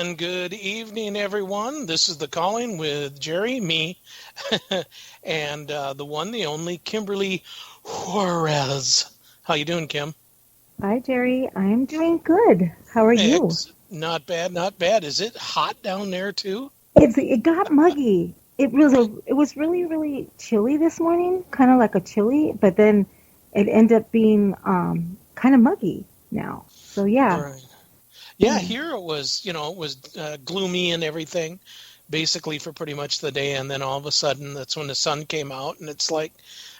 And good evening, everyone. This is The Calling with Jerry, me, and the one, the only, Kimberly Juarez. How you doing, Kim? Hi, Jerry. I'm doing good. How are you? Not bad, not bad. Is it hot down there, too? It got muggy. It was really really chilly this morning, kind of like a chilly, but then it ended up being kind of muggy now. So yeah, Right. Yeah, yeah. here it was gloomy and everything, basically for pretty much the day. And then all of a sudden, that's when the sun came out, and it's like,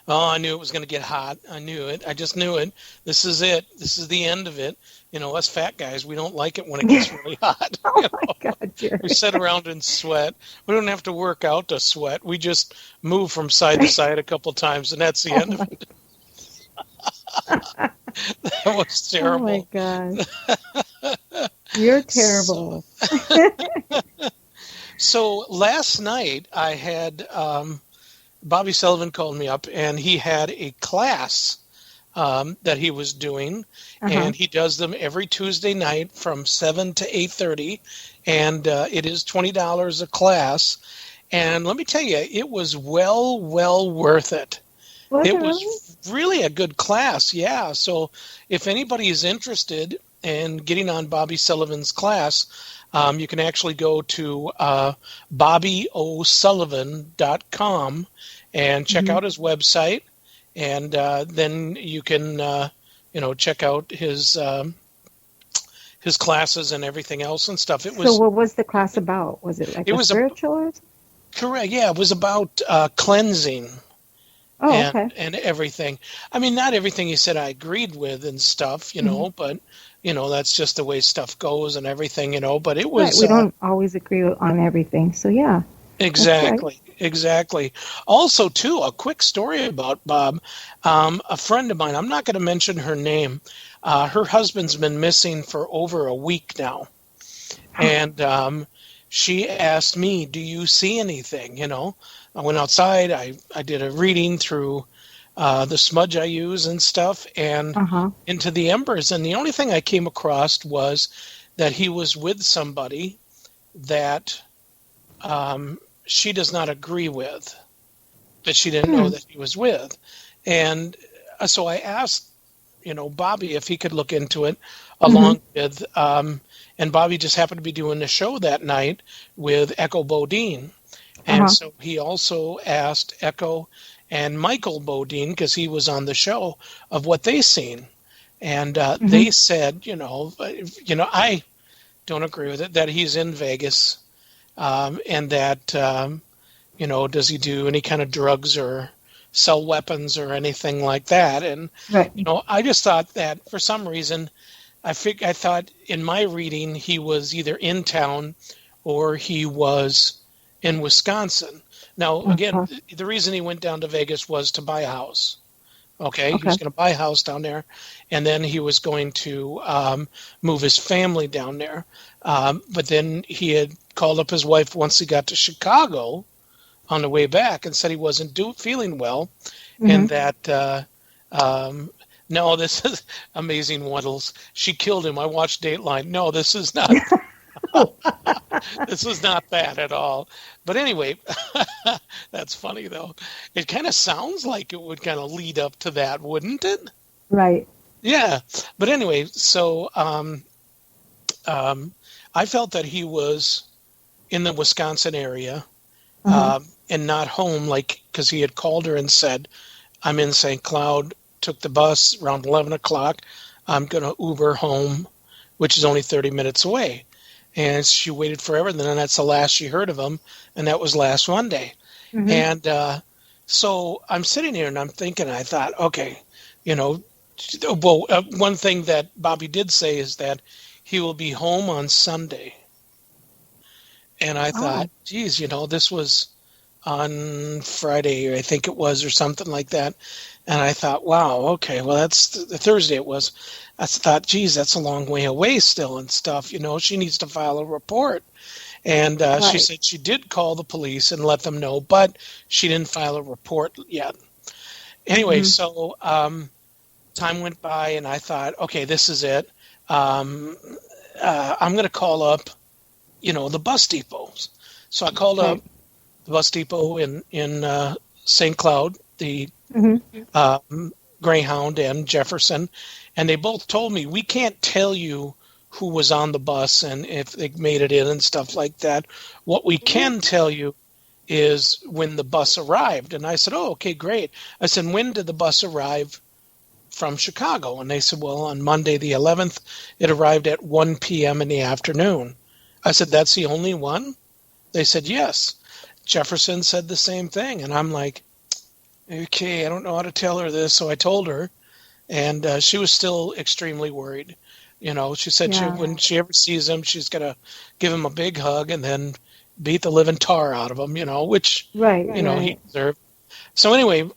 oh, I knew it was going to get hot. I knew it. I just knew it. This is it. This is the end of it. Us fat guys, we don't like it when it gets really hot. Oh my God, We Jerry. sit around and sweat. We don't have to work out to sweat. We just move from side to side a couple times, and that's the Oh end of my, it. That was oh my terrible. gosh. You're So, terrible. so last night I had Bobby Sullivan called me up, and he had a class that he was doing, Uh-huh. and he does them every Tuesday night from 7 to 8:30, and it is $20 a class. And let me tell you, it was well worth it. Was it It really? was really a good class, yeah. So if anybody is interested in getting on Bobby Sullivan's class, you can actually go to BobbyOSullivan.com and check Hmm. out his website, and then you can check out his classes and everything else and stuff. It So was what was the class about? Was it like it a was a spiritual or something? correct, yeah. It was about cleansing Oh, and okay. everything. I mean, not everything he said I agreed with and stuff, Hmm. but that's just the way stuff goes and everything. But it Right. was We don't always agree on everything. So yeah, that's right. exactly. Also, too, a quick story about Bob. A friend of mine, I'm not going to mention her name. Her husband's been missing for over a week now, and she asked me, "Do you see anything?" I went outside. I did a reading through the smudge I use and stuff, and Uh-huh. into the embers. And the only thing I came across was that he was with somebody that she does not agree with, that she didn't know Hmm. that he was with. And so I asked, Bobby if he could look into it Hmm. along with, and Bobby just happened to be doing the show that night with Echo Bodine. And Uh-huh. so he also asked Echo and Michael Bodine, because he was on the show, of what they seen. And Hmm. they said, I don't agree with it, that he's in Vegas, and that, does he do any kind of drugs or sell weapons or anything like that? And, Right. I just thought that for some reason, I thought in my reading he was either in town or he was in Wisconsin. Now, again, Uh-huh. the reason he went down to Vegas was to buy a house. Okay, he was Okay. going to buy a house down there, and then he was going to move his family down there. But then he had called up his wife once he got to Chicago on the way back and said he wasn't feeling well, Hmm. and that no, this is amazing. Waddles. She killed him. I watched Dateline. No, this is not. Oh, This is not that at all. But anyway, that's funny though. It kind of sounds like it would kind of lead up to that, wouldn't it? right. Yeah. But anyway, so I felt that he was in the Wisconsin area, Uh-huh. and not home, like because he had called her and said, "I'm in St. Cloud. Took the bus around 11 o'clock. I'm gonna Uber home, which is only 30 minutes away." And she waited forever. And then that's the last she heard of him, and that was last Monday. Hmm. And so I'm sitting here and I'm thinking, I thought, okay, you know, well, one thing that Bobby did say is that he will be home on Sunday. And I thought, Oh, geez, this was on Friday, I think it was, or something like that. And I thought, wow, okay, well, that's the Thursday it was. I thought, geez, that's a long way away still and stuff. She needs to file a report. And she right. said she did call the police and let them know, but she didn't file a report yet. Anyway, Hmm. so time went by, and I thought, okay, this is it. Um, I'm going to call up the bus depots. So I called up Right. the bus depot in St. Cloud, the Mhm. uh, Greyhound and Jefferson, and they both told me we can't tell you who was on the bus and if they made it in and stuff like that. What we Mhm. can tell you is when the bus arrived. And I said, "Oh, okay, great." I said, "When did the bus arrive from Chicago?" And they said, "Well, on Monday the 11th, it arrived at 1 p.m. in the afternoon." I said, "That's the only one?" They said, "Yes." Jefferson said the same thing. And I'm like, okay, I don't know how to tell her this. So I told her, and she was still extremely worried. She said Yeah. when she ever sees him, she's going to give him a big hug and then beat the living tar out of him, which, Right. he Right. deserved. So anyway,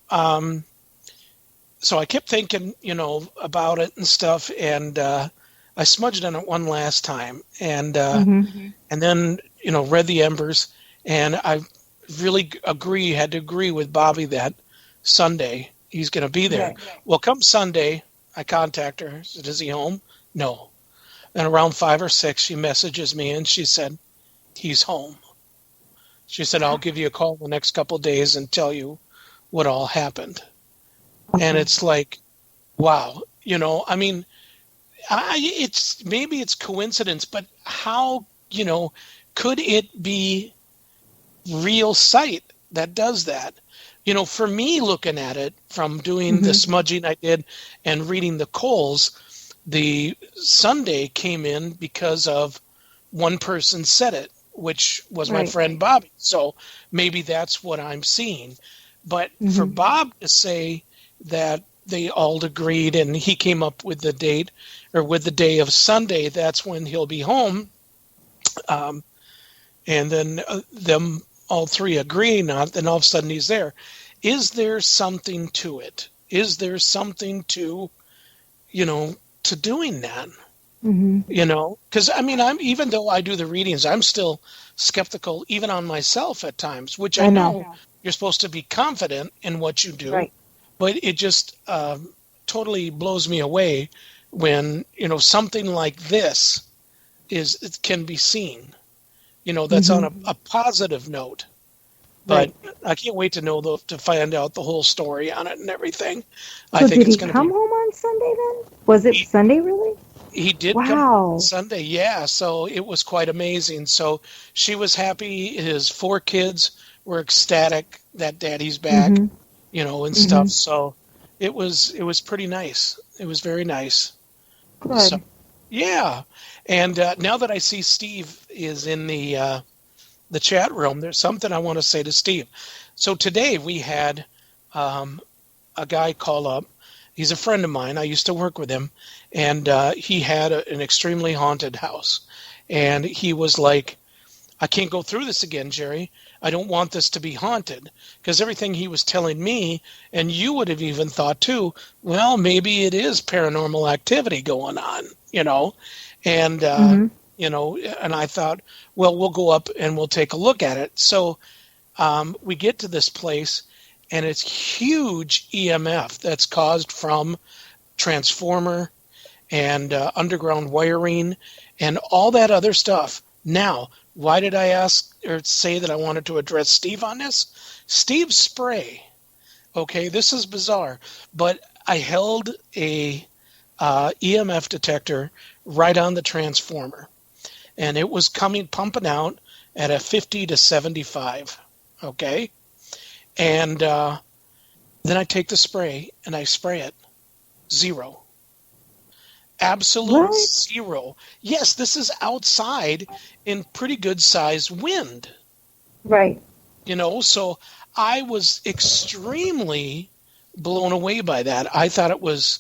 so I kept thinking, about it and stuff, and I smudged on it one last time, Mhm. and then read the embers, and I really had to agree with Bobby that Sunday he's going to be there. Right. Well, come Sunday, I contact her. I said, "Is he home?" No. And around 5 or 6, she messages me and she said, "He's home." She said, "I'll give you a call the next couple of days and tell you what all happened." And Awesome. it's like, wow, I mean, it's maybe it's coincidence, but how, could it be real sight that does that? For me, looking at it from doing the Mhm. smudging I did and reading the Coles, the Sunday came in because of one person said it, which was my Right. friend Bobby. So maybe that's what I'm seeing. But for Mhm. Bob to say that they all agreed and he came up with the date or with the day of Sunday, that's when he'll be home. Um, and then them all three agreeing on it, then all of a sudden he's there. Is there something to it? Is there something you know, to doing that? Mhm. Because I mean, even though I do the readings, I'm still skeptical, even on myself at times, which I I know. know you're supposed to be confident in what you do, Right. but it just totally blows me away when, something like this it can be seen, that's on Mhm. a positive note. But Right. I can't wait to to find out the whole story on it and everything. I So think did it's he going to come be. home on Sunday then? Was it He, Sunday really? he did come Wow. Sunday, yeah. So it was quite amazing. So she was happy. His 4 kids were ecstatic that Daddy's back, Mhm. and stuff. Mhm. So it was pretty nice. It was very nice. So Good. yeah, and now that I see Steve is in the chat room, there's something I want to say to Steve. So today we had um, a guy call up. He's a friend of mine. I used to work with him, and he had an extremely haunted house. And he was like, "I can't go through this again, Jerry. I don't want this to be haunted." Because everything he was telling me, and you would have even thought too, well, maybe it is paranormal activity going on, and Mhm. and I thought, well, we'll go up and we'll take a look at it. So we get to this place, and it's huge EMF that's caused from transformer and underground wiring and all that other stuff. Now, why did I ask or say that I wanted to address Steve on this? Steve's spray. Okay, this is bizarre, but I held a EMF detector right on the transformer, and it was pumping out at a 50 to 75. Okay, and then I take the spray and I spray it. Zero. Absolute What? zero. Yes, this is outside in pretty good sized wind, Right. so I was extremely blown away by that. I thought it was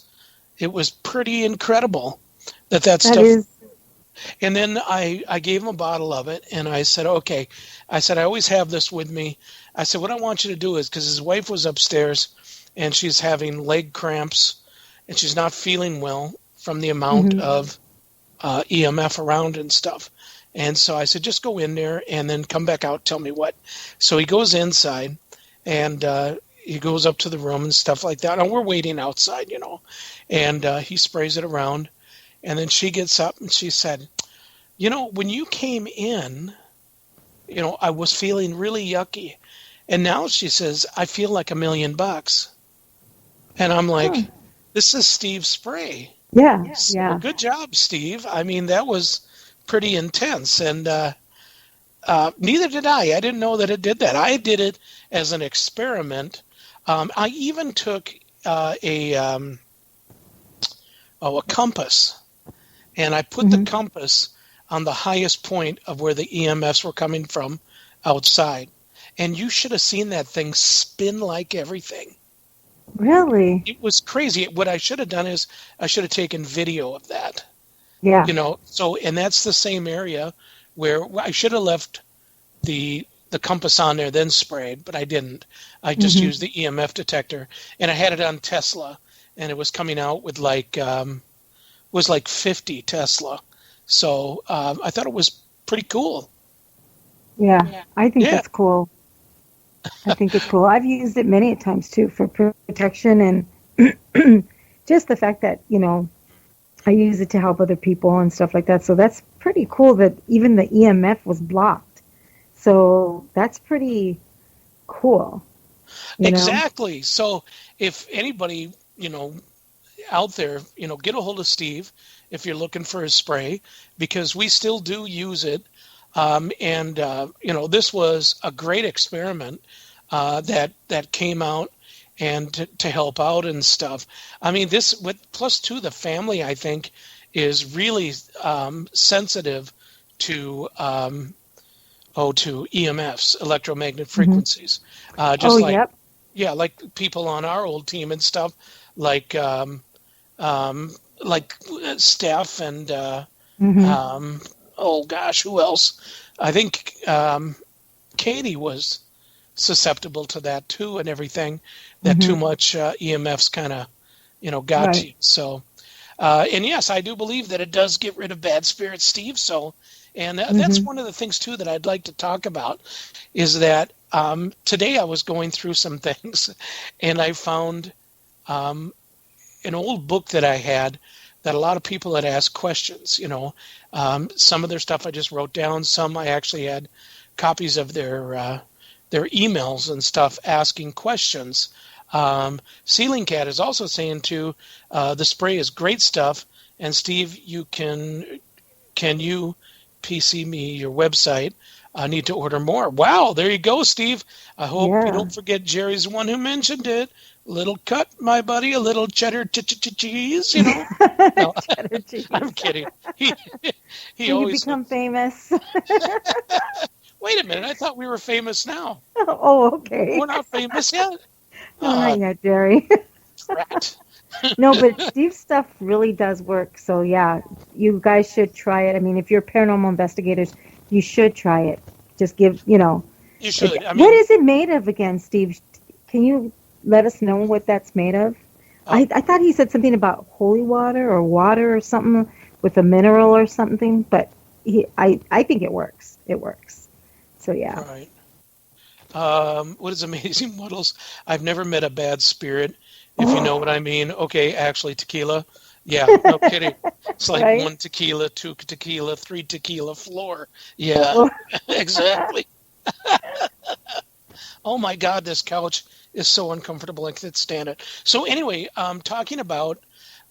pretty incredible that That stuff. is. And then I gave him a bottle of it and I said, okay. I said, I always have this with me. I said, what I want you to do is, because his wife was upstairs and she's having leg cramps and she's not feeling well from the amount Mhm. of EMF around and stuff. And so I said, just go in there and then come back out, tell me what. So he goes inside and he goes up to the room and stuff like that. And we're waiting outside. And he sprays it around. And then she gets up and she said, When you came in, I was feeling really yucky. And now she says, I feel like $1,000,000. And I'm Huh. like, this is Steve's spray. Yeah, So yeah. good job, Steve. I mean, that was pretty intense. And neither did I. I didn't know that it did that. I did it as an experiment. I even took a compass, and I put the Hmm. compass on the highest point of where the EMFs were coming from outside. And you should have seen that thing spin like everything. Really? It was crazy. What I should have done is I should have taken video of that. Yeah. So and that's the same area where I should have left the compass on there, then sprayed, but I didn't. I just Hmm. used the EMF detector, and I had it on Tesla, and it was coming out with was like 50 Tesla. So I thought it was pretty cool. Yeah. I think Yeah. it's cool. I think it's cool. I've used it many times too for protection and just the fact that, I use it to help other people and stuff like that. So that's pretty cool that even the EMF was blocked. So that's pretty cool, you know? Exactly. So if anybody, out there, get a hold of Steve if you're looking for his spray, because we still do use it. And this was a great experiment that came out and to help out and stuff. I mean, this with plus two, the family I think is really sensitive to to EMFs, electromagnetic Hmm. frequencies, Oh, just like yep. yeah, like people on our old team and stuff, like um, like Steph and Hmm. um, oh gosh, who else? I think Katie was susceptible to that too, and everything. That too Hmm. much EMFs kind of got to Right. you. So and yes, I do believe that it does get rid of bad spirits, Steve. So, and that's Hmm. one of the things too that I'd like to talk about is that today I was going through some things, and I found um, an old book that I had that a lot of people had asked questions. Some of their stuff I just wrote down. Some I actually had copies of their emails and stuff asking questions. Ceiling Cat is also saying too, the spray is great stuff. And Steve, can you PC me your website? I need to order more. Wow, there you go, Steve. I hope you Yeah. don't forget Jerry's the one who mentioned it. Little cut, my buddy, a little cheddar cheese. No, Cheddar I'm cheese. kidding. He he When you always become says, famous. "Wait a minute, I thought we were famous now. Oh, okay. We're not famous yet." No, not Uh, yet, Jerry. Drat. No, but Steve's stuff really does work. So yeah, you guys should try it. I mean, if you're paranormal investigators, you should try it. Just You should. I what mean, is it made of again, Steve? Can you let us know what that's made of? uh, I thought he said something about holy water or something with a mineral or something, but I think it works. It works. So yeah. right. What is amazing models? I've never met a bad spirit, if you know what I mean. Okay, actually, tequila. Yeah, no kidding. It's like Right? one tequila, two tequila, three tequila floor. Yeah, Oh, exactly. Oh my God, this couch is so uncomfortable. I can't stand it. So anyway, talking about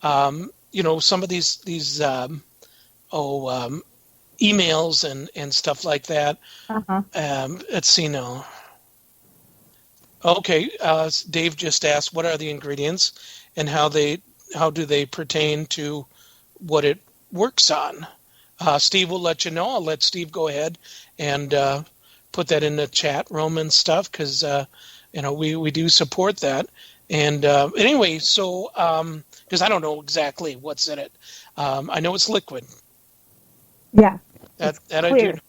some of these oh emails and stuff like that. uh-huh. Let's see now. Okay, Dave just asked, what are the ingredients and how do they pertain to what it works on? Steve will let you know. I'll let Steve go ahead and put that in the chat room and stuff because we do support that. And anyway, so because I don't know exactly what's in it, I know it's liquid. Yeah, it's That I do. clear.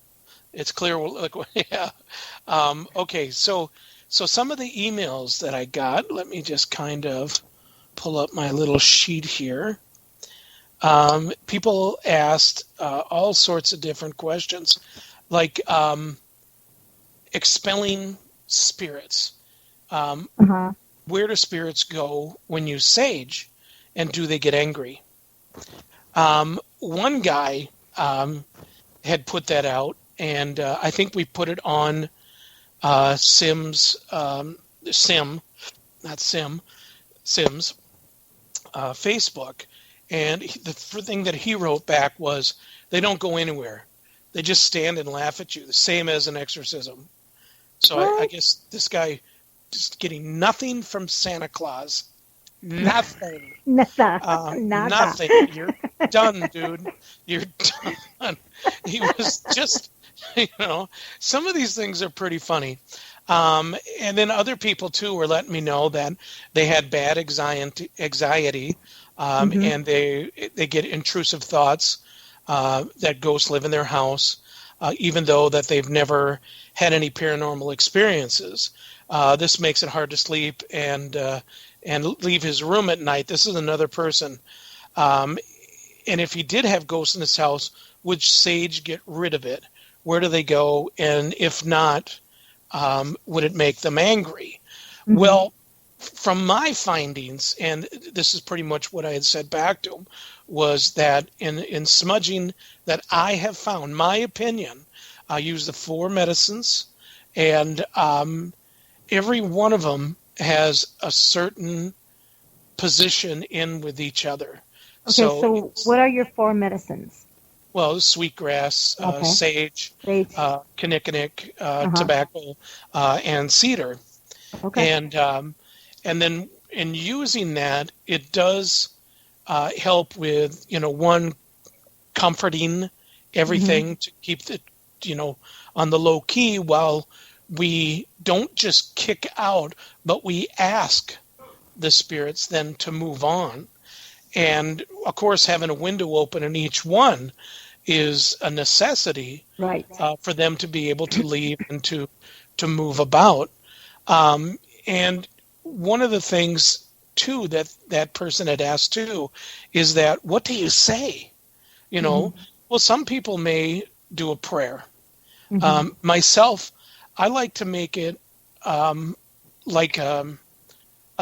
It's clear liquid. Yeah. Okay. So some of the emails that I got. Let me just kind of pull up my little sheet here. People asked all sorts of different questions, like expelling spirits. Um, Uh-huh. where do spirits go when you sage, and do they get angry? One guy had put that out, and I think we put it on Sim, not Sim, Sims Facebook, and the thing that he wrote back was, "They don't go anywhere; they just stand and laugh at you, the same as an exorcism." So I What? guess this guy just getting nothing from Santa Claus, nothing, Nada. Nada. nothing. You're done, dude. You're done. He was just, some of these things are pretty funny. And then other people too were letting me know that they had bad anxiety, Mm-hmm. and they get intrusive thoughts that ghosts live in their house, even though that they've never had any paranormal experiences. This makes it hard to sleep and leave his room at night. This is another person. And if he did have ghosts in his house, would Sage get rid of it? Where do they go? And if not, would it make them angry? Mm-hmm. Well, from my findings, and this is pretty much what I had said back to him, was that in smudging that I have found, my opinion, I use the 4 medicines, and every one of them has a certain position in with each other. Okay, so what are your 4 medicines? Well, sweetgrass, Okay. Sage, Sage. kinnikinnick, tobacco, and cedar. Okay. And then in using that, it does help with, one, comforting everything to keep the, on the low key, while we don't just kick out, but we ask the spirits then to move on. And of course, having a window open in each one is a necessity, Right. For them to be able to leave and to move about. And one of the things too that person had asked too is that, what do you say? Well, some people may do a prayer. Myself, I like to make it like a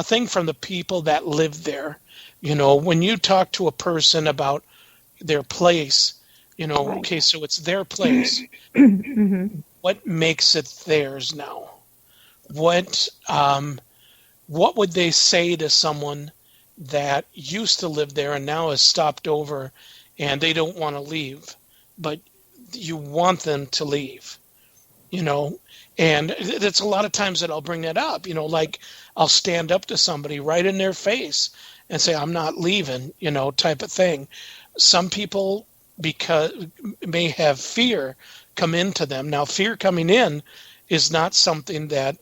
thing from the people that live there. When you talk to a person about their place, Right. okay, so it's their place. What makes it theirs now? What would they say to someone that used to live there and now has stopped over and they don't want to leave, but you want them to leave? And it's a lot of times that I'll bring that up, like I'll stand up to somebody right in their face and say, "I'm not leaving," type of thing. Some people may have fear come into them. Now, fear coming in is not something that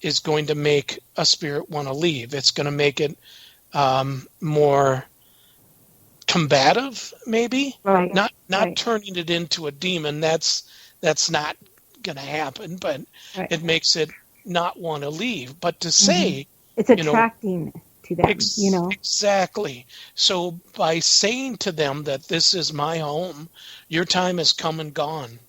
is going to make a spirit want to leave. It's going to make it more combative, maybe. Right. Not Right. turning it into a demon. That's not going to happen. But Right. it makes it not want to leave. But to say, It's attracting to them, Exactly. So by saying to them that this is my home, your time has come and gone.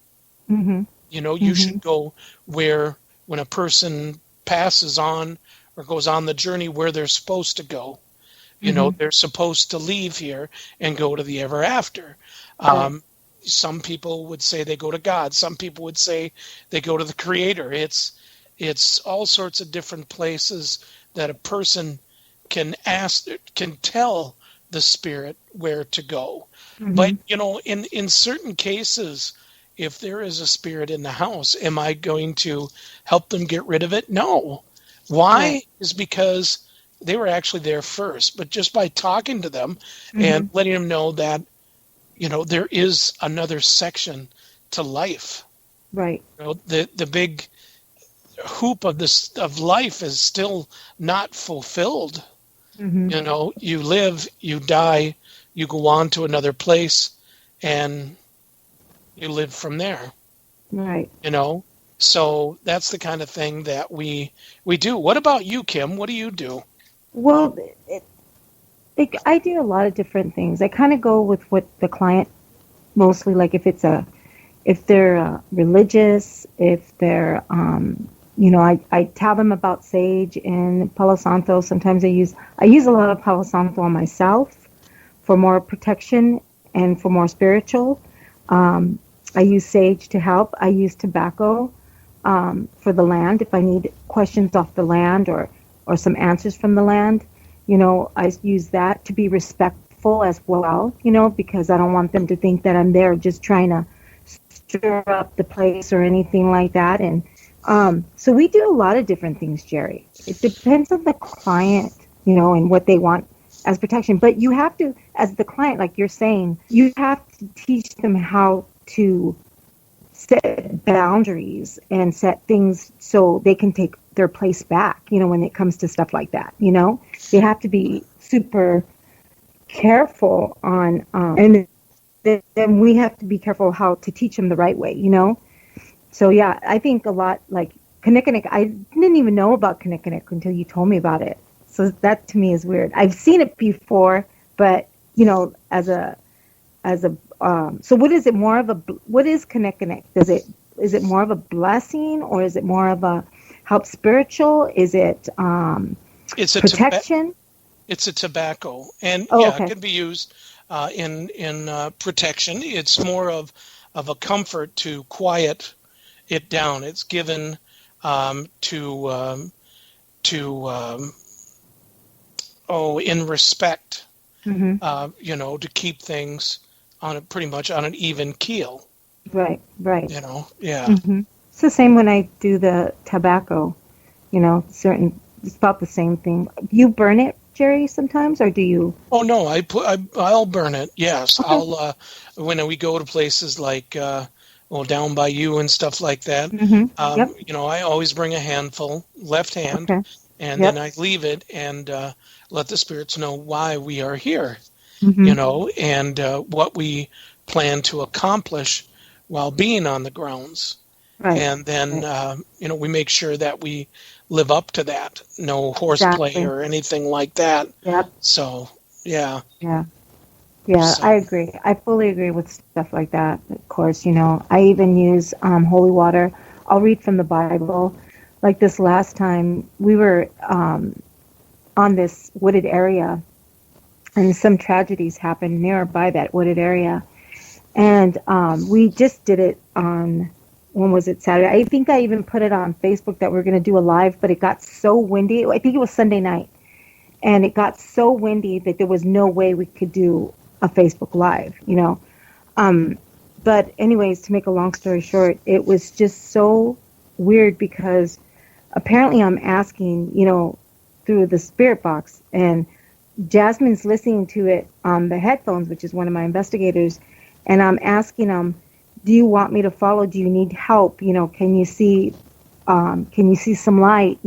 You should go where, when a person passes on or goes on the journey, where they're supposed to go. They're supposed to leave here and go to the ever after. Right. Some people would say they go to God. Some people would say they go to the Creator. It's all sorts of different places that a person can tell the spirit where to go. But in certain cases, if there is a spirit in the house, am I going to help them get rid of it? No. Why? Right. Is because they were actually there first. But just by talking to them and letting them know that, there is another section to life. Right. The big hoop of life is still not fulfilled. You live, you die, you go on to another place, and you live from there. Right. So that's the kind of thing that we do. What about you, Kim? What do you do? Well, I do a lot of different things. I kind of go with what the client mostly, like if they're religious, if they're I tell them about sage and Palo Santo. Sometimes I use a lot of Palo Santo on myself for more protection and for more spiritual. I use sage to help. I use tobacco for the land if I need questions off the land or some answers from the land. I use that to be respectful as well, because I don't want them to think that I'm there just trying to stir up the place or anything like that. And so we do a lot of different things, Jerry. It depends on the client, and what they want as protection. But you have to, as the client, like you're saying, you have to teach them how to set boundaries and set things so they can take their place back, when it comes to stuff like that. They have to be super careful on, and then we have to be careful how to teach them the right way, So yeah, I think a lot like Kinnikinnick. I didn't even know about Kinnikinnick until you told me about it. So that to me is weird. I've seen it before, but so what is it more of what is Kinnikinnick? Is it more of a blessing, or is it more of a help spiritual? Is it It's a protection? it's a tobacco, and Okay. it can be used in protection. It's more of a comfort to quiet it down. It's given to in respect, Mm-hmm. to keep things pretty much on an even keel. Right. Right. Yeah. Mm-hmm. It's the same when I do the tobacco. It's about the same thing. Do you burn it, Jerry, sometimes, or do you? Oh no, I'll burn it. Yes, Okay. I'll when we go to places like down by you and stuff like that. Mm-hmm. Yep. I always bring a handful, left hand, Okay. and then Yep. I leave it and let the spirits know why we are here. Mm-hmm. And what we plan to accomplish while being on the grounds. Right. And then, Right. we make sure that we live up to that. No horseplay Exactly. or anything like that. Yep. So, yeah. Yeah. Yeah, I So, agree. I fully agree with stuff like that. Of course, I even use holy water. I'll read from the Bible. Like this last time, we were on this wooded area, and some tragedies happened nearby that wooded area. And we just did it on, when was it, Saturday? I think I even put it on Facebook that we are going to do a live, but it got so windy. I think it was Sunday night. And it got so windy that there was no way we could do a Facebook Live. Um, but anyways, to make a long story short, it was just so weird because apparently I'm asking, through the spirit box, and Jasmine's listening to it on the headphones, which is one of my investigators, and I'm asking them, do you want me to follow? Do you need help? Can you see some light?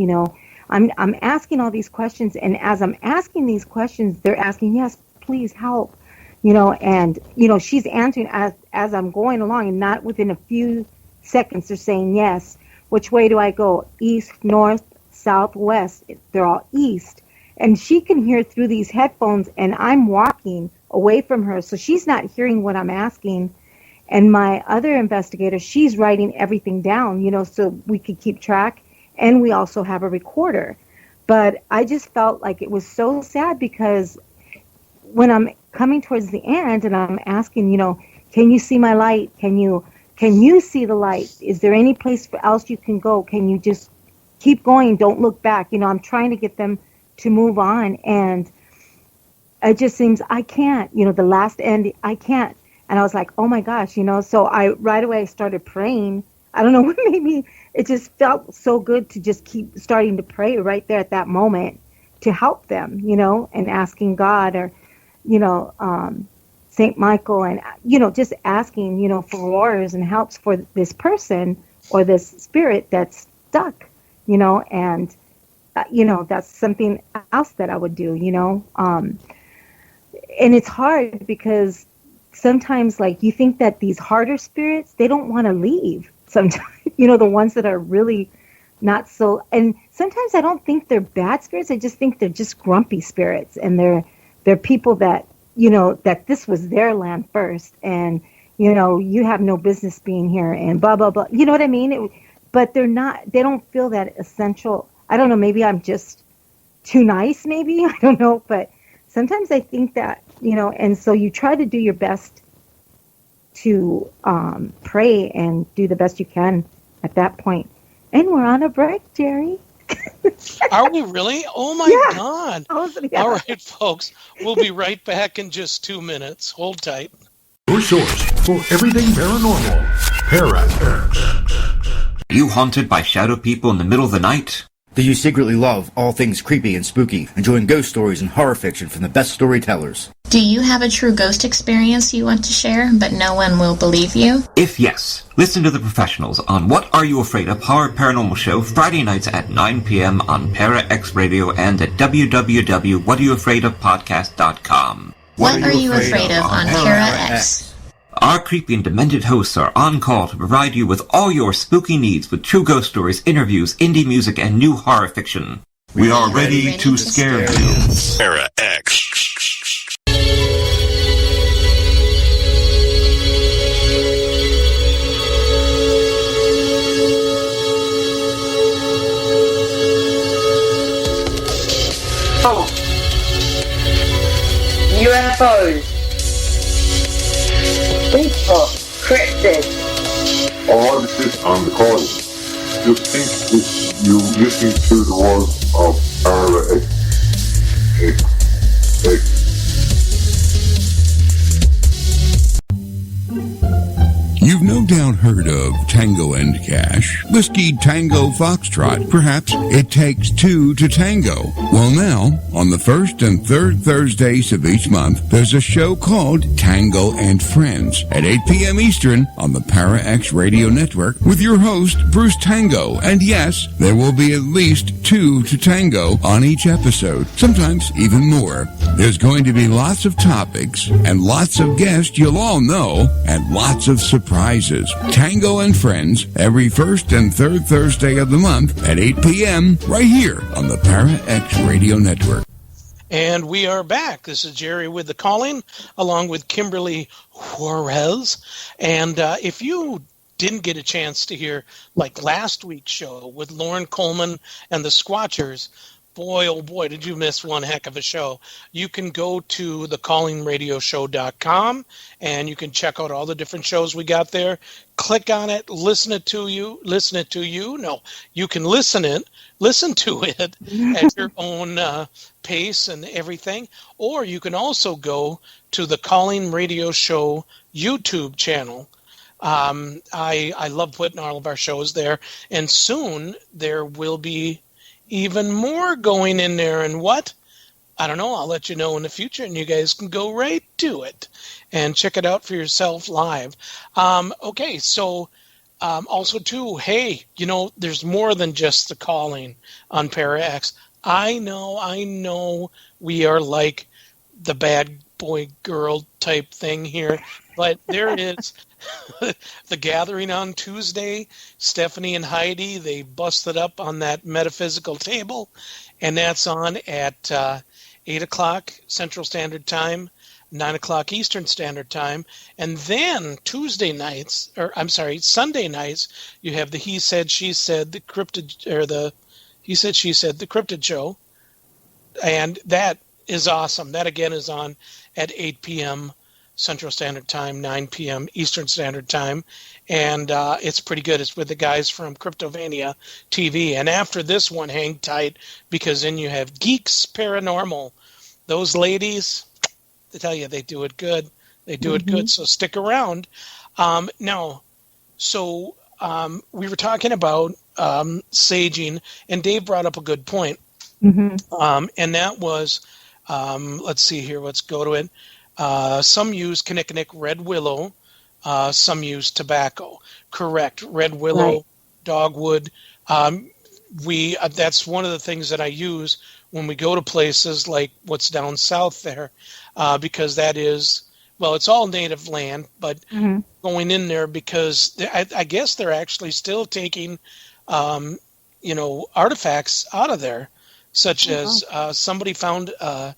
I'm asking all these questions, and as I'm asking these questions, they're asking, yes, please help. And she's answering as I'm going along, and not within a few seconds they're saying yes. Which way do I go? East, north, south, west. They're all east. And she can hear through these headphones, and I'm walking away from her, so she's not hearing what I'm asking. And my other investigator, she's writing everything down, so we could keep track. And we also have a recorder. But I just felt like it was so sad because when I'm coming towards the end and I'm asking, can you see my light? Can you see the light? Is there any place else you can go? Can you just keep going? Don't look back. I'm trying to get them to move on. And it just seems I can't, the last end, I can't. And I was like, oh my gosh, so I right away started praying. I don't know what made me, it just felt so good to just keep starting to pray right there at that moment to help them, and asking God or, St. Michael and, just asking, for warriors and helps for this person or this spirit that's stuck, and, that's something else that I would do, and it's hard because sometimes like you think that these harder spirits, they don't want to leave sometimes, the ones that are really not so, and sometimes I don't think they're bad spirits. I just think they're just grumpy spirits, and they're people that, that this was their land first, and, you have no business being here and blah, blah, blah. You know what I mean? But they don't feel that essential. I don't know, maybe I'm just too nice, maybe, I don't know, but sometimes I think that, and so you try to do your best to pray and do the best you can at that point. And we're on a break, Jerry. Are we really? Oh my Yeah. God. Yeah. All right, folks. We'll be right back in just 2 minutes. Hold tight. Your source for everything paranormal. Paranormal. Are you haunted by shadow people in the middle of the night? Do you secretly love all things creepy and spooky, enjoying ghost stories and horror fiction from the best storytellers? Do you have a true ghost experience you want to share, but no one will believe you? If yes, listen to the professionals on What Are You Afraid Of? Horror Paranormal Show Friday nights at 9 p.m. on Para X Radio and at www.whatareyouafraidofpodcast.com. What are you afraid of on Para X? Our creepy and demented hosts are on call to provide you with all your spooky needs with true ghost stories, interviews, indie music, and new horror fiction. We are ready to scare you. Para X. Oh. UFOs. Bigfoot. Cryptids. All of this on the call. Just think if you listen to the words of Para X. You've no doubt heard of Tango and Cash, Whiskey Tango Foxtrot. Perhaps it takes two to tango. Well, now, on the first and third Thursdays of each month, there's a show called Tango and Friends at 8 p.m. Eastern on the Para X Radio Network with your host, Bruce Tango. And yes, there will be at least two to tango on each episode, sometimes even more. There's going to be lots of topics and lots of guests you'll all know and lots of surprises. Tango and Friends every first and third Thursday of the month at 8 p.m. right here on the Para X Radio Network. And we are back. This is Jerry with the calling, along with Kimberly Juarez. And if you didn't get a chance to hear like last week's show with Lauren Coleman and the Squatchers, boy, oh boy, did you miss one heck of a show. You can go to thecallingradioshow.com and you can check out all the different shows we got there. Click on it, listen to you. No, you can listen to it at your own pace and everything. Or you can also go to the Calling Radio Show YouTube channel. I love putting all of our shows there. And soon there will be even more going in there, and what? I don't know. I'll let you know in the future, and you guys can go right to it and check it out for yourself live. Okay, so also, too, hey, there's more than just the calling on Para X. I know we are like the bad boy girl type thing here, but there is the gathering on Tuesday. Stephanie and Heidi, they busted up on that metaphysical table, and that's on at 8 o'clock Central Standard Time, 9 o'clock Eastern Standard Time. And then Sunday nights, you have the He Said, She Said, the Cryptid, or the He Said, She Said, the Cryptid Show. And that is awesome. That again is on at 8 p.m. Central Standard Time, 9 p.m. Eastern Standard Time, and it's pretty good. It's with the guys from Cryptovania TV. And after this one, hang tight, because then you have Geeks Paranormal. Those ladies, I tell you, they do it good. They do it good, so stick around. Now, so we were talking about saging, and Dave brought up a good point, and that was, let's see here, let's go to it. Some use kinnikinnick red willow, some use tobacco. Correct. Red willow, right. Dogwood. That's one of the things that I use when we go to places like what's down south there, because that is, well, it's all native land, but going in there because I guess they're actually still taking, artifacts out of there, such as somebody found a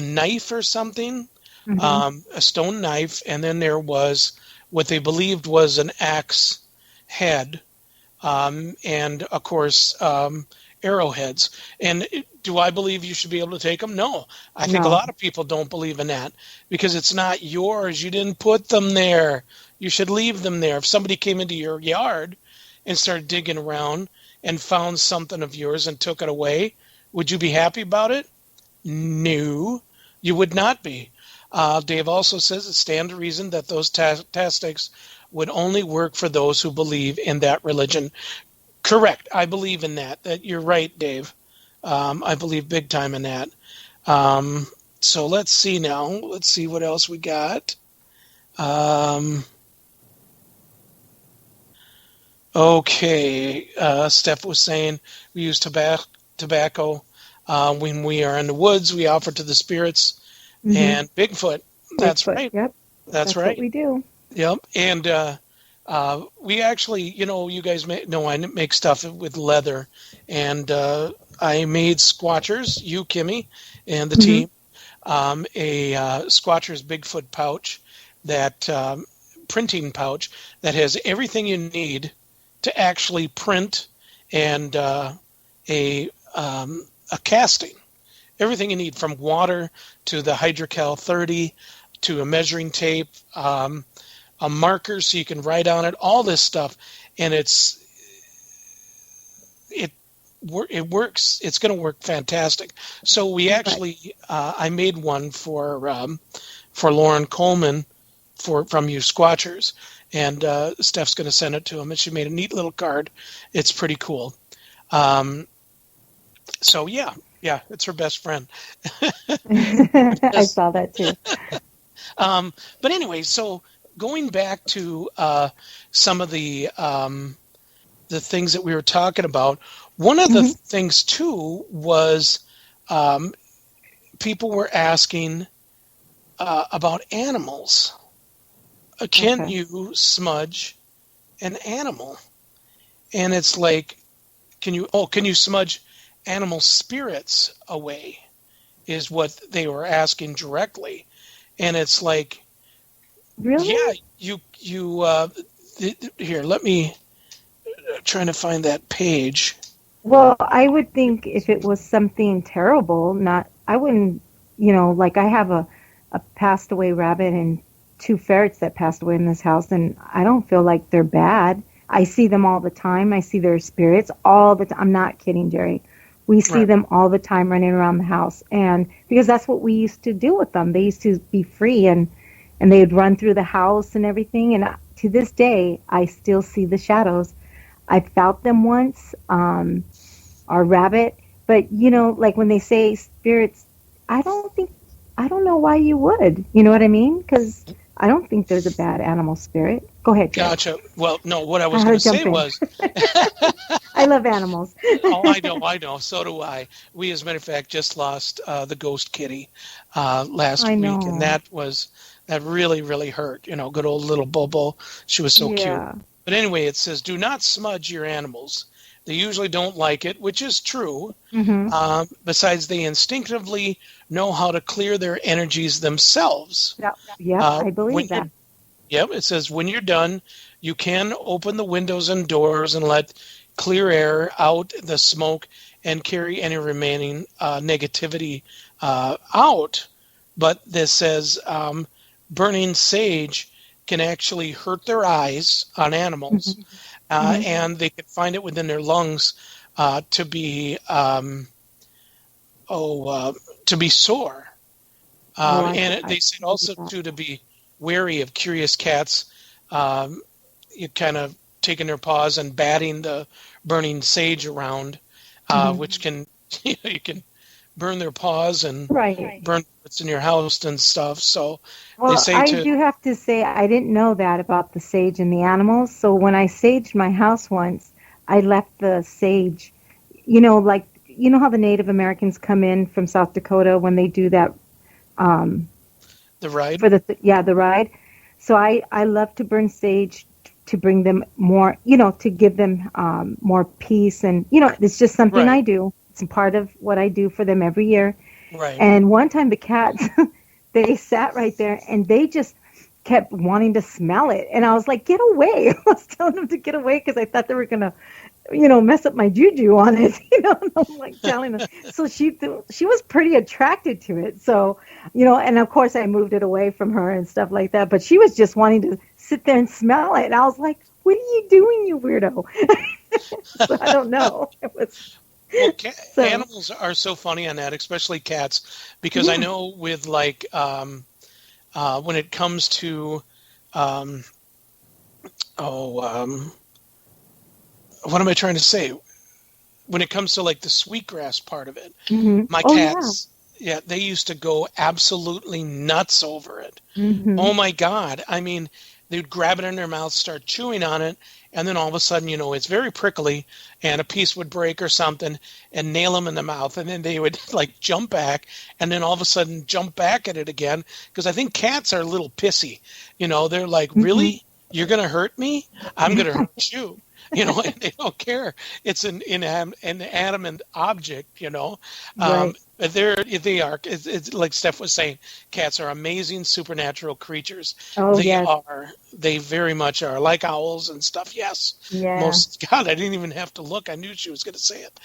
knife or something. A stone knife, and then there was what they believed was an axe head, and of course arrowheads. And do I believe you should be able to take them? No. I think a lot of people don't believe in that because it's not yours. You didn't put them there. You should leave them there. If somebody came into your yard and started digging around and found something of yours and took it away, would you be happy about it? No, you would not be. Dave also says it stands to reason that those tactics would only work for those who believe in that religion. Correct. I believe in that. That you're right, Dave. I believe big time in that. So let's see now. Let's see what else we got. Okay. Steph was saying we use tobacco when we are in the woods. We offer to the spirits and Bigfoot. That's Bigfoot, right. Yep. That's right. What we do. Yep. And we actually, you guys know I make stuff with leather, and I made Squatchers, you, Kimmy, and the team, a Squatchers Bigfoot pouch, that printing pouch that has everything you need to actually print and a casting. Everything you need, from water to the Hydrocal 30 to a measuring tape, a marker so you can write on it, all this stuff, and it works. It's going to work fantastic. So we actually, I made one for Lauren Coleman from You Squatchers, and Steph's going to send it to him, and she made a neat little card. It's pretty cool. So yeah, it's her best friend. I saw that too. But anyway, so going back to some of the things that we were talking about, one of the things too was people were asking about animals. Can you smudge an animal? And it's like, can you smudge animal spirits away? Is what they were asking directly. And it's like, really? Yeah, here, let me trying to find that page. Well, I would think if it was something terrible, I wouldn't, like I have a passed away rabbit and 2 ferrets that passed away in this house, and I don't feel like they're bad. I see them all the time. I see their spirits all the time. I'm not kidding, Jerry. We see them all the time running around the house, and because that's what we used to do with them. They used to be free, and they would run through the house and everything. And to this day, I still see the shadows. I felt them once, our rabbit, but like when they say spirits, I don't know why you would. You know what I mean? Because I don't think there's a bad animal spirit. Go ahead, Jerry. Gotcha. Well, no, what I was going to say was... I love animals. Oh, I know. So do I. We, as a matter of fact, just lost the ghost kitty last week, and that really, really hurt. Good old little Bobo. She was so cute. But anyway, it says, do not smudge your animals. They usually don't like it, which is true. Besides, they instinctively know how to clear their energies themselves. Yeah, I believe that. Yep, it says, when you're done, you can open the windows and doors and let clear air out the smoke and carry any remaining negativity out. But this says burning sage can actually hurt their eyes on animals, and they can find it within their lungs to be sore. They said also to be wary of curious cats. You kind of taking their paws and batting the burning sage around, which can you can burn their paws and burn what's in your house and stuff. So they say I do have to say I didn't know that about the sage and the animals. So when I saged my house once, I left the sage. Like how the Native Americans come in from South Dakota when they do that. The ride for the ride. So I love to burn sage to bring them more, to give them more peace. And, it's just something I do. It's a part of what I do for them every year. Right. And one time the cats, they sat right there and they just kept wanting to smell it. And I was like, get away. I was telling them to get away because I thought they were going to mess up my juju on it. And I'm like telling her. So she was pretty attracted to it. So, and of course I moved it away from her and stuff like that. But she was just wanting to sit there and smell it. And I was like, "What are you doing, you weirdo?" So I don't know. It was. Well, animals are so funny on that, especially cats, because I know with like when it comes to what am I trying to say? When it comes to like the sweetgrass part of it, my cats, they used to go absolutely nuts over it. Oh my God. I mean, they'd grab it in their mouth, start chewing on it, and then all of a sudden, it's very prickly, and a piece would break or something, and nail them in the mouth, and then they would like jump back, and then all of a sudden jump back at it again, because I think cats are a little pissy. They're like, really? You're going to hurt me? I'm going to hurt you. And they don't care. It's an inanimate object, Right. But they are. It's like Steph was saying, cats are amazing supernatural creatures. Oh, They yes. are. They very much are, like owls and stuff. Yes. Yeah. God, I didn't even have to look. I knew she was going to say it.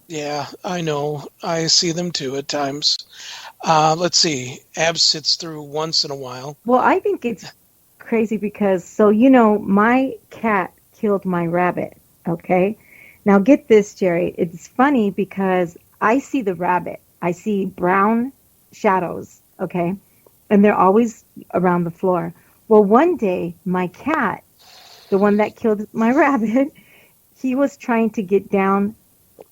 Yeah, I know. I see them too at times. Let's see. Ab sits through once in a while. Well, I think it's crazy because, my cat killed my rabbit, okay? Now get this, Jerry. It's funny because I see the rabbit. I see brown shadows, okay? And they're always around the floor. Well, one day, my cat, the one that killed my rabbit, he was trying to get down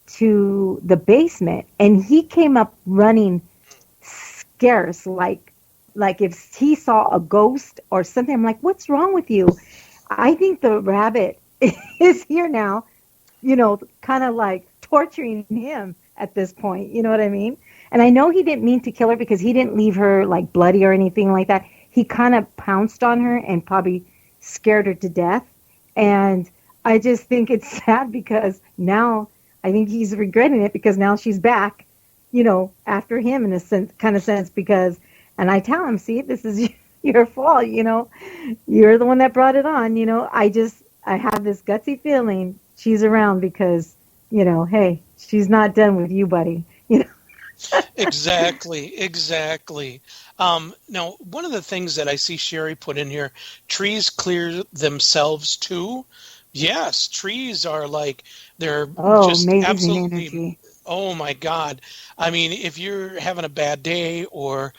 to the basement, and he came up running scarce, like if he saw a ghost or something. I'm like, what's wrong with you? I think the rabbit is here now, kind of like torturing him at this point. You know what I mean? And I know he didn't mean to kill her because he didn't leave her like bloody or anything like that. He kind of pounced on her and probably scared her to death. And I just think it's sad because now I think he's regretting it because now she's back, after him in a sense, because, and I tell him, see, this is your fault, you're the one that brought it on, I have this gutsy feeling she's around because, hey, she's not done with you, buddy, Exactly. Now, one of the things that I see Sherry put in here, trees clear themselves too. Yes, trees are like, they're just amazing absolutely, energy. oh my God. I mean, if you're having a bad day or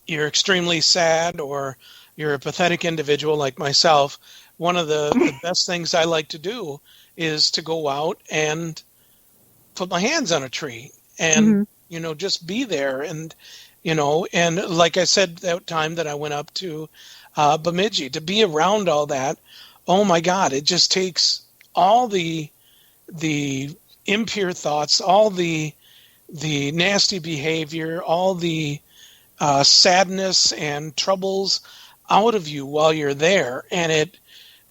you're extremely sad or you're a pathetic individual like myself, one of the best things I like to do is to go out and put my hands on a tree and, just be there. And, and like I said, that time that I went up to Bemidji, to be around all that, oh my God, it just takes all the impure thoughts, all the nasty behavior, all the sadness and troubles out of you while you're there, and it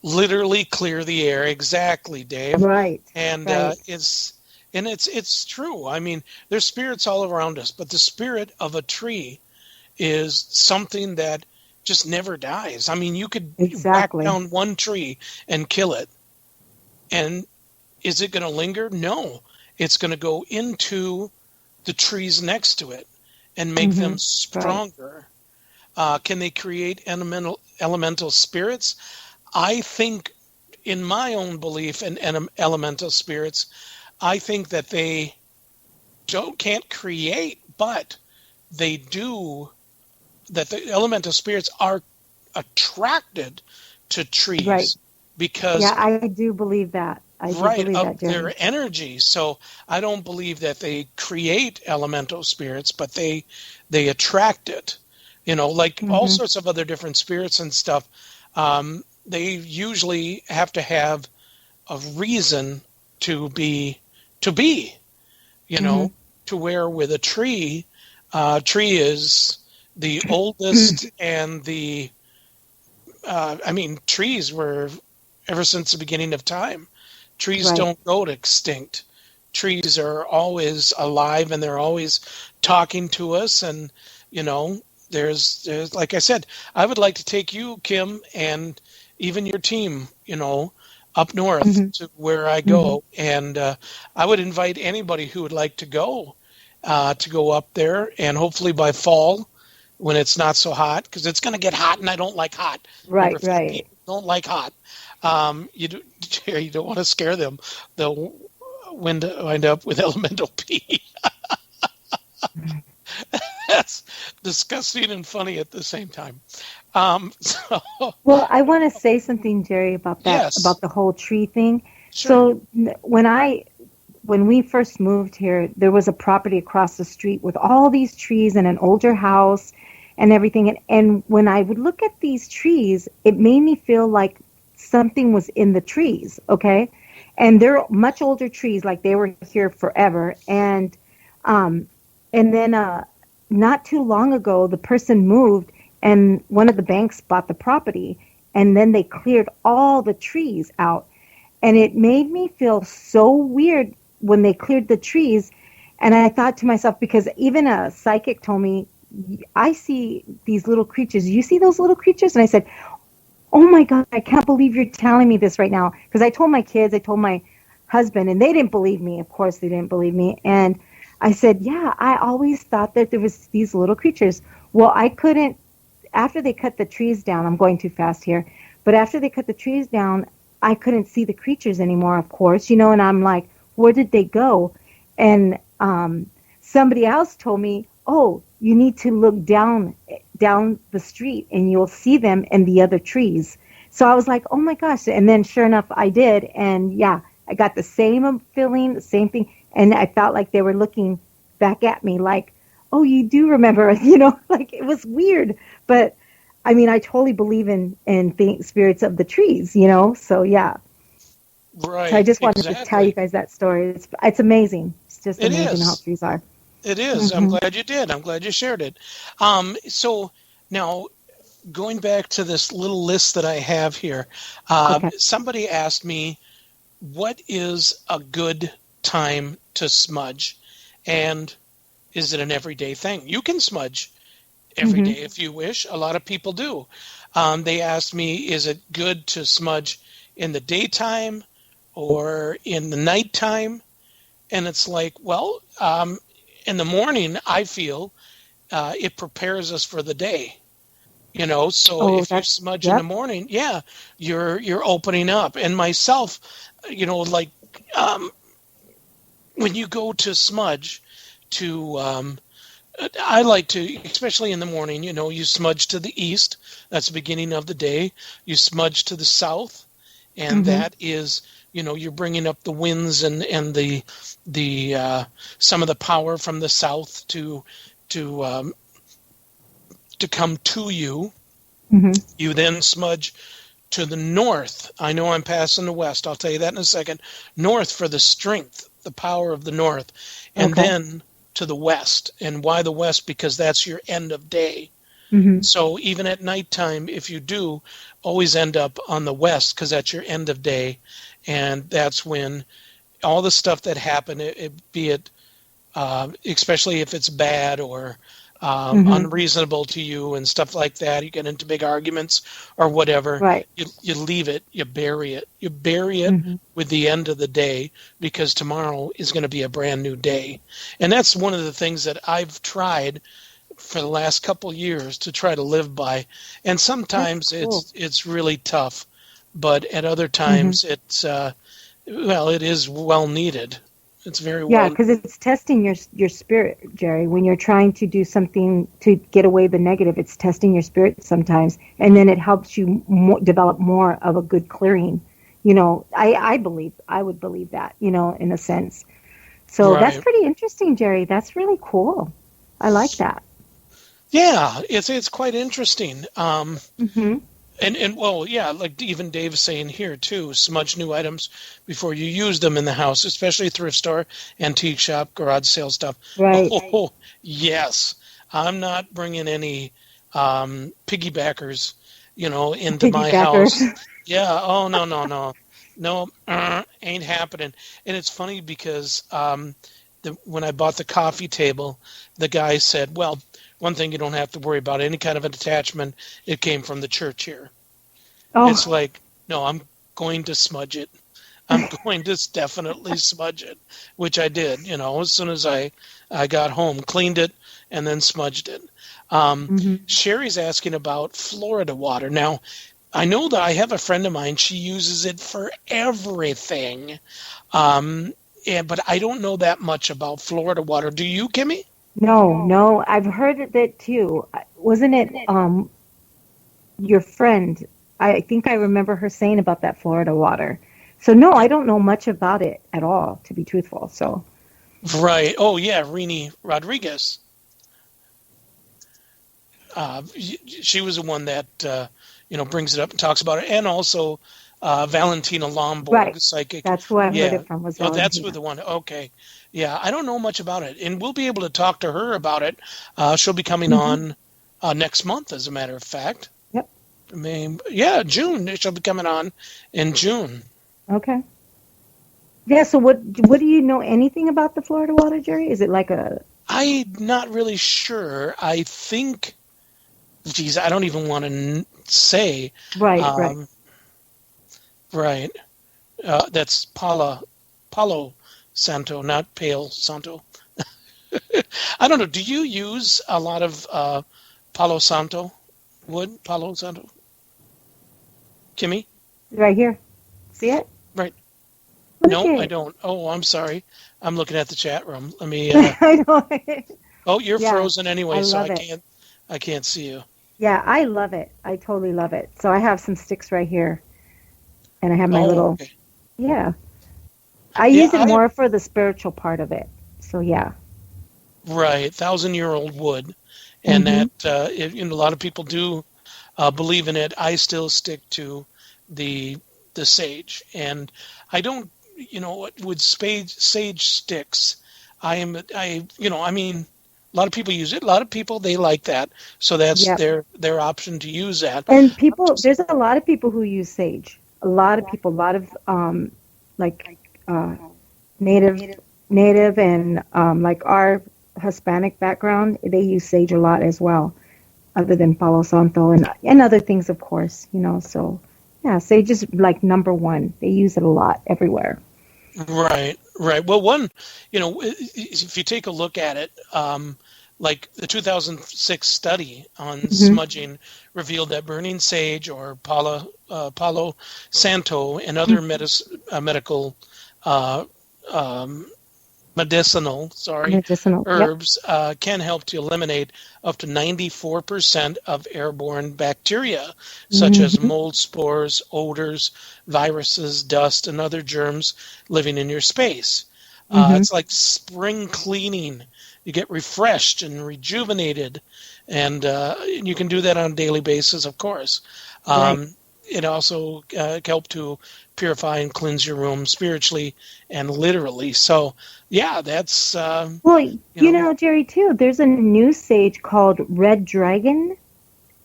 literally clear the air. Exactly, Dave. Right. And right. It's true. I mean, there's spirits all around us, but the spirit of a tree is something that just never dies. I mean, you could whack down one tree and kill it. And is it going to linger? No. It's going to go into the trees next to it and make them stronger. Right. Can they create elemental spirits? I think, in my own belief in elemental spirits, I think that they can't create, but they do, that the elemental spirits are attracted to trees. Right. Because I do believe that. I do believe that, Jerry. Their energy. So I don't believe that they create elemental spirits, but they attract it. Like all sorts of other different spirits and stuff. They usually have to have a reason to be, to where with a tree is the oldest and trees were ever since the beginning of time. Trees don't go extinct. Trees are always alive and they're always talking to us. And, there's like I said, I would like to take you, Kim, and even your team, up north Mm-hmm. to where I Mm-hmm. go. And I would invite anybody who would like to go up there, and hopefully by fall, when it's not so hot, because it's going to get hot, and I don't like hot. Right, Remember, right. Filipinos don't like hot. You don't want to scare them. They'll wind up with elemental P. That's disgusting and funny at the same time. So Well, I want to say something, Jerry, about that, yes, about the whole tree thing. sure. So when we first moved here, there was a property across the street with all these trees and an older house and everything. And when I would look at these trees, it made me feel like something was in the trees, okay? And they're much older trees, like they were here forever. Um, and then not too long ago, the person moved, and one of the banks bought the property, and then they cleared all the trees out. And it made me feel so weird when they cleared the trees. And I thought to myself, because even a psychic told me, I see these little creatures. You see those little creatures? And I said, oh my God, I can't believe you're telling me this right now. Because I told my kids, I told my husband, and they didn't believe me. Of course, they didn't believe me. And I said, yeah, I always thought that there was these little creatures. Well, I couldn't, after they cut the trees down, I'm going too fast here, but after they cut the trees down, I couldn't see the creatures anymore, of course, and I'm like, where did they go? And somebody else told me, oh, you need to look down the street and you'll see them in the other trees. So I was like, oh my gosh. And then sure enough, I did. And yeah, I got the same feeling, the same thing. And I felt like they were looking back at me like, oh, you do remember, like it was weird. But I mean, I totally believe in spirits of the trees, so yeah. Right. So I just wanted to tell you Exactly. guys that story. It's amazing. It's just It amazing how is. trees are. It is. I'm Hmm. glad you did. I'm glad you shared it. So now going back to this little list that I have here, Okay. somebody asked me, what is a good time to smudge? And is it an everyday thing? You can smudge every Hmm. day if you wish. A lot of people do. They asked me, is it good to smudge in the daytime or in the nighttime? And it's like, well, in the morning, I feel it prepares us for the day. So Oh, if you that's, smudge in the yep. morning, yeah, you're opening up. And myself, like um, when you go to smudge, to I like to, especially in the morning, you smudge to the east. That's the beginning of the day. You smudge to the south, and Hmm. that is, you're bringing up the winds and the some of the power from the south to to come to you. Hmm. You then smudge to the north. I know I'm passing the west. I'll tell you that in a second. North for the strength, the power of the north, and Okay. then to the west. And why the west? Because that's your end of day. Hmm. So even at nighttime, if you do, always end up on the west because that's your end of day, and that's when all the stuff that happened, be it especially if it's bad or Hmm. unreasonable to you and stuff like that, you get into big arguments or whatever. Right. You leave it, you bury it, Hmm. with the end of the day because tomorrow is going to be a brand new day, and that's one of the things that I've tried for the last couple years to try to live by. And That's sometimes cool. it's really tough, but at other Hmm. times it's it is well needed. It's very Yeah, well. because it's testing your spirit, Jerry. When you're trying to do something to get away the negative, it's testing your spirit sometimes, and then it helps you develop more of a good clearing. I would believe that, in a sense. So that's Right. pretty interesting, Jerry. That's really cool. I like that. Yeah, it's quite interesting. Hmm. And well, yeah, like even Dave's saying here too, smudge new items before you use them in the house, especially thrift store, antique shop, garage sale stuff. Right. Oh, yes. I'm not bringing any piggybackers, into my Piggybacker. house. Yeah. Oh, no, no, no. No, ain't happening. And it's funny because when I bought the coffee table, the guy said, well, one thing you don't have to worry about, any kind of an attachment, it came from the church here. Oh, It's like, no, I'm going to smudge it. I'm going to definitely smudge it, which I did, as soon as I got home, cleaned it, and then smudged it. Sherry's asking about Florida water. Now, I know that I have a friend of mine, she uses it for everything. But I don't know that much about Florida water. Do you, Kimmy? no, I've heard of it too. Wasn't it your friend? I think I remember her saying about that Florida water. So no, I don't know much about it at all, to be truthful. So Right. Oh, yeah, Rini Rodriguez. She was the one that brings it up and talks about it, and also Valentina Lomborg, right, psychic. that's who I heard Yeah. it from. Was Oh, that's who Valentina. the one. Okay. Yeah, I don't know much about it, and we'll be able to talk to her about it. She'll be coming on next month, as a matter of fact. Yep. Yeah, June. She'll be coming on in June. Okay. Yeah. So what do you know anything about the Florida water, Jerry? Is it like a I'm not really sure. I think, geez, I don't even want to say. right? Right. That's Palo Santo, not Palo Santo. I don't know. Do you use a lot of Palo Santo wood? Palo Santo? Kimmy? Right here. See it? Right. Look No, at I it. don't. Oh, I'm sorry. I'm looking at the chat room. Let me. I know. Oh, you're Yeah, frozen anyway, I so love it. I can't see you. Yeah, I love it. I totally love it. So I have some sticks right here, and I have my Oh, little. okay. Yeah, I Yeah, use it more for the spiritual part of it. So yeah. right, 1,000-year-old wood, and that a lot of people do believe in it. I still stick to the sage, and I don't, with sage sticks. I mean, a lot of people use it. A lot of people, they like that, so that's Yep. their option to use that. And there's a lot of people who use sage. A lot of people, a lot of like native and like our Hispanic background, they use sage a lot as well, other than Palo Santo and other things, of course, So yeah, sage is like number one. They use it a lot everywhere. Right. Well, if you take a look at it, like the 2006 study on smudging revealed that burning sage or Palo Santo and other medical medicinal Medicinal. Yep. herbs can help to eliminate up to 94% of airborne bacteria, such as mold spores, odors, viruses, dust, and other germs living in your space. It's like spring cleaning. You get refreshed and rejuvenated, and you can do that on a daily basis, of course. Right. It also can help to purify and cleanse your room spiritually and literally. So, yeah, that's... Well, Jerry, too, there's a new sage called Red Dragon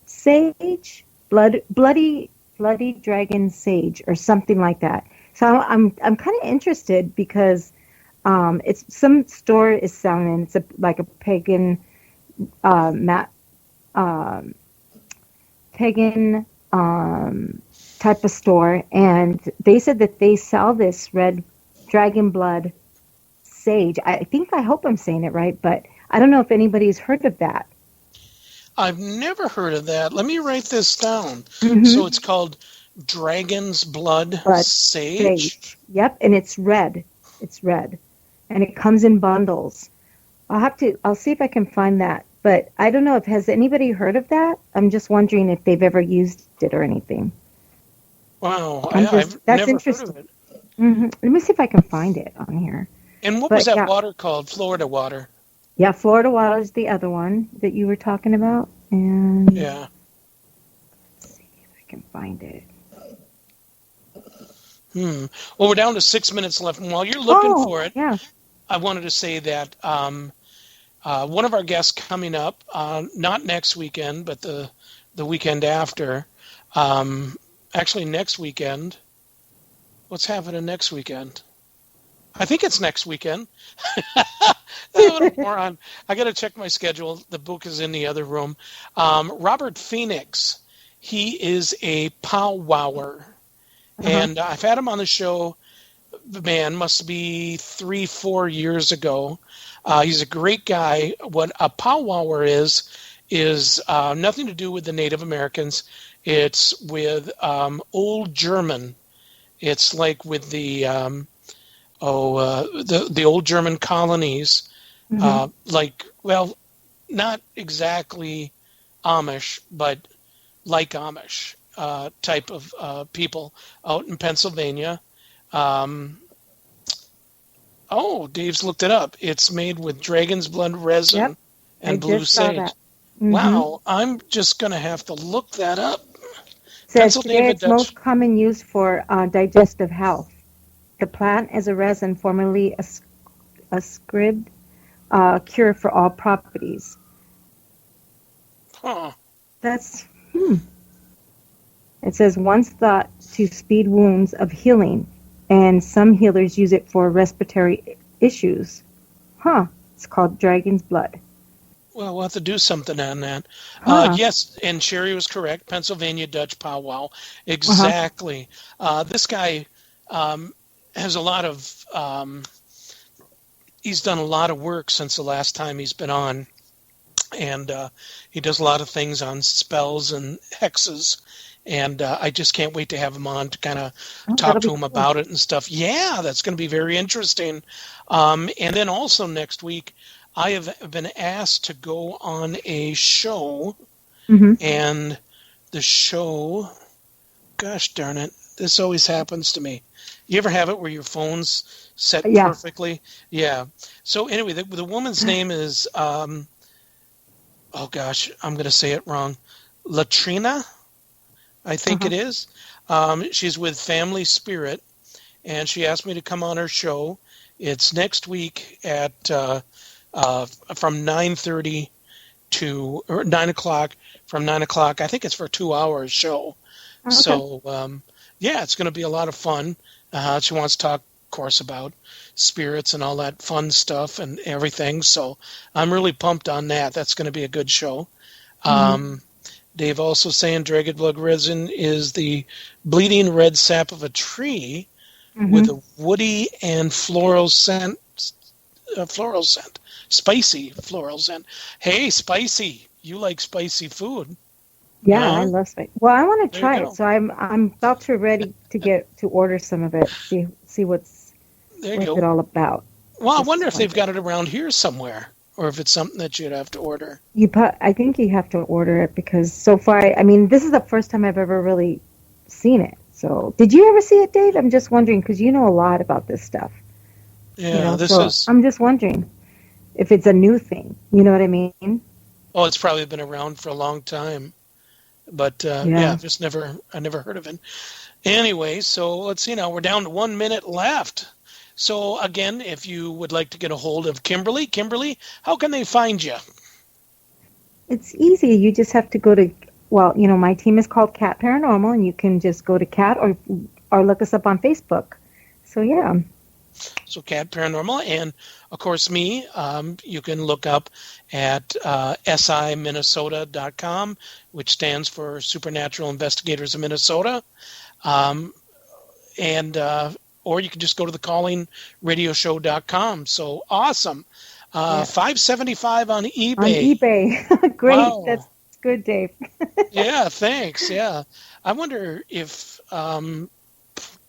Sage, Bloody Dragon Sage, or something like that. So I'm kind of interested because it's some store is selling it. It's like a pagan type of store, and they said that they sell this red dragon blood sage. I hope I'm saying it right, but I don't know if anybody's heard of that. I've never heard of that. Let me write this down. So it's called Dragon's Blood Sage? Yep, and it's red. And it comes in bundles. I'll see if I can find that. But I don't know has anybody heard of that? I'm just wondering if they've ever used it or anything. Wow, that's never interesting. heard of it. Let me see if I can find it on here. And what was that water called? Florida water? Yeah, Florida water is the other one that you were talking about. And yeah. Let's see if I can find it. Well, we're down to 6 minutes left. And while you're looking for it, I wanted to say that one of our guests coming up, not next weekend, but the weekend after, actually next weekend. What's happening next weekend? I think it's next weekend. What a moron. I got to check my schedule. The book is in the other room. Robert Phoenix. He is a powwower. And I've had him on the show, man, must be 3-4 years ago. He's a great guy. What a powwower is nothing to do with the Native Americans. It's with Old German. It's like with the old German colonies. Like, well, not exactly Amish, but like Amish type of people out in Pennsylvania. Dave's looked it up. It's made with dragon's blood resin and blue sage. Wow, I'm just going to have to look that up. Says today it's most common use for digestive health. The plant is a resin formerly ascribed cure for all properties. Huh. That's It says once thought to speed wounds of healing, and some healers use it for respiratory issues. It's called dragon's blood. Well, we'll have to do something on that. Yes, and Sherry was correct. Pennsylvania Dutch powwow. Exactly. This guy has a lot of... he's done a lot of work since the last time he's been on. And he does a lot of things on spells and hexes. And I just can't wait to have him on to kind of talk to him about it and stuff. Yeah, that's going to be very interesting. And then also next week, I have been asked to go on a show. And the show, gosh darn it, this always happens to me. You ever have it where your phone's set perfectly? Yeah. So anyway, the woman's name is, oh gosh, I'm going to say it wrong. Latrina, I think it is. She's with Family Spirit, and she asked me to come on her show. It's next week at from 9:30 to or 9 o'clock. From 9 o'clock, I think it's for a 2-hour show. So it's going to be a lot of fun. She wants to talk, of course, about spirits and all that fun stuff and everything. So I'm really pumped on that. That's going to be a good show. Dave also saying dragon blood resin is the bleeding red sap of a tree with a woody and floral scent. Spicy floral scent. Hey, spicy. You like spicy food. Yeah, I love spicy. Well, I want to try it, so I'm about to ready to order some of it. See what's it all about. Well, I wonder if they've got it around here somewhere, or if it's something that you'd have to order. I think you have to order it because so far, this is the first time I've ever really seen it. So, did you ever see it, Dave? I'm just wondering because you know a lot about this stuff. Yeah, I'm just wondering if it's a new thing. You know what I mean? Oh, it's probably been around for a long time, but I never heard of it. Anyway, so let's see now. We're down to 1 minute left. So again, if you would like to get a hold of Kimberly, how can they find you? It's easy. You just have to go to, my team is called Cat Paranormal, and you can just go to Cat or look us up on Facebook. So yeah. So Cat Paranormal, and of course me, you can look up at siminnesota.com, which stands for Supernatural Investigators of Minnesota. Or you can just go to thecallingradioshow.com. So awesome. $5.75 on eBay. On eBay. Great. Wow. That's good, Dave. Yeah, thanks. Yeah. I wonder if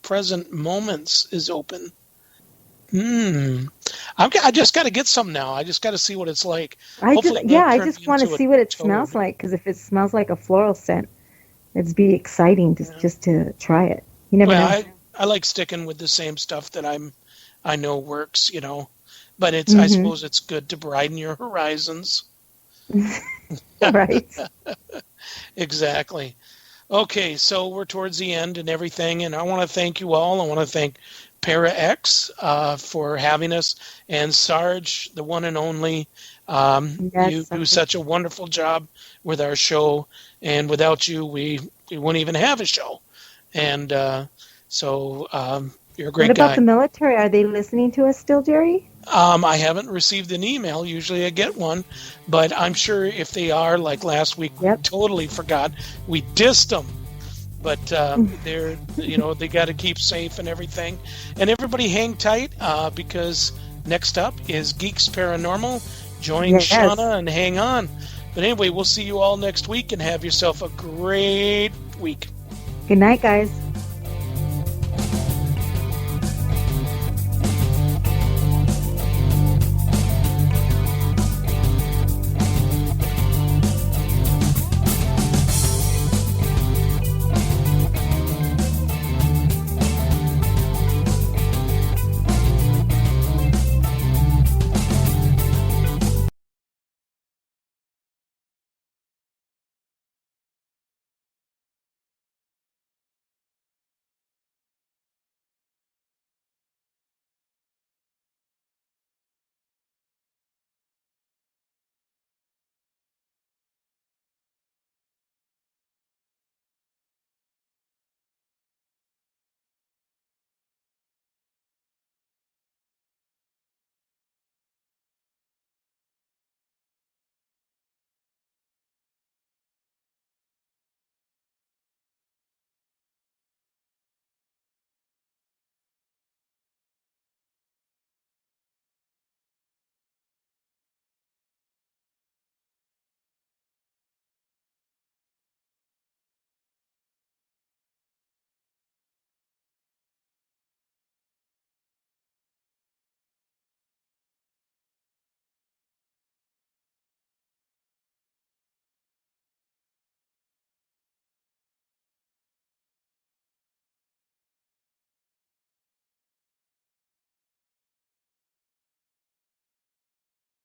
Present Moments is open. I just got to get some now. I just got to see what it's like. I just want to see what it smells like, because if it smells like a floral scent, it'd be exciting just to try it. You never know. I like sticking with the same stuff that I know works, but I suppose it's good to broaden your horizons. Right. Exactly. Okay, so we're towards the end and everything, and I want to thank you all. I want to thank Para-X for having us, and Sarge, the one and only. You do such a wonderful job with our show, and without you, we wouldn't even have a show. And so you're a great guy. What about the military? Are they listening to us still, Jerry? I haven't received an email. Usually I get one, but I'm sure if they are, like last week, we totally forgot. We dissed them. But they're, they got to keep safe and everything. And everybody hang tight because next up is Geeks Paranormal. Join Shauna and hang on. But anyway, we'll see you all next week and have yourself a great week. Good night, guys.